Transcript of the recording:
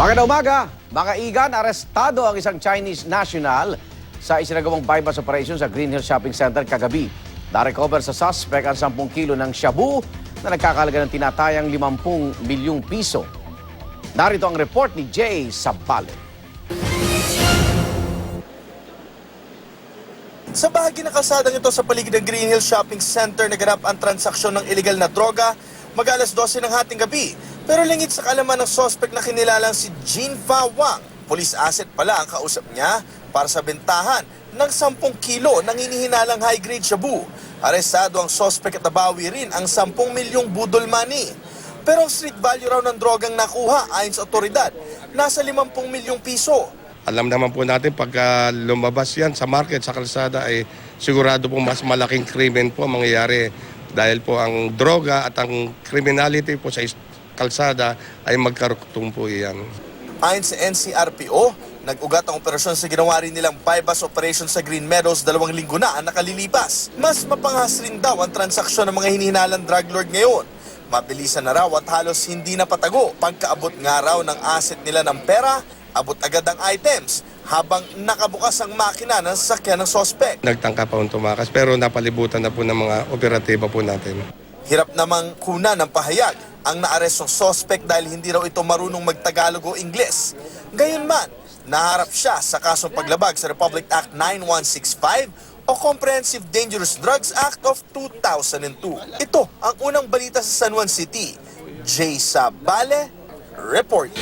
Magandang umaga. Mga igan, arestado ang isang Chinese national sa isinagawang bypass operation sa Green Hills Shopping Center kagabi. Na-recover sa suspect ang 10 kilo ng shabu na nagkakalaga ng tinatayang 50 milyong piso. Narito ang report ni Jay Sabale. Sa bahagi ng kalsadang ito sa paligid ng Green Hills Shopping Center, naganap ang transaksyon ng illegal na droga mag-alas 12 ng hating gabi. Pero lingid sa kalaman ng suspect na kinilalang si Jean Fa Wang. Police asset pala ang kausap niya para sa bentahan ng 10 kilo ng hinihinalang high-grade shabu. Arestado ang suspect at nabawi rin ang 10 milyong budol money. Pero ang street value raw ng drogang nakuha ayon sa otoridad, nasa 50 milyong piso. Alam naman po natin pagka lumabas yan sa market, sa kalsada, ay sigurado po mas malaking krimen po ang mangyayari. Dahil po ang droga at ang criminality po sa kalsada ay magkaruktong po iyan. Ayon sa NCRPO, nag-ugat ang operasyon sa ginawa rin nilang bypass operation sa Green Meadows 2 linggo na ang nakalilipas. Mas mapangas rin daw ang transaksyon ng mga hinihinalang drug lord ngayon. Mabilisan na raw at halos hindi na patago. Pagkaabot nga raw ng asset nila ng pera, abot agad ang items habang nakabukas ang makina ng sasakyan ng sospek. Nagtangka pa ang tumakas pero napalibutan na po ng mga operatiba po natin. Hirap namang kuna ng pahayag ang naarestong sospek dahil hindi raw ito marunong magtagalog o Ingles. Gayunman, naharap siya sa kasong paglabag sa Republic Act 9165 o Comprehensive Dangerous Drugs Act of 2002. Ito ang unang balita sa San Juan City. Jay Sabale, report.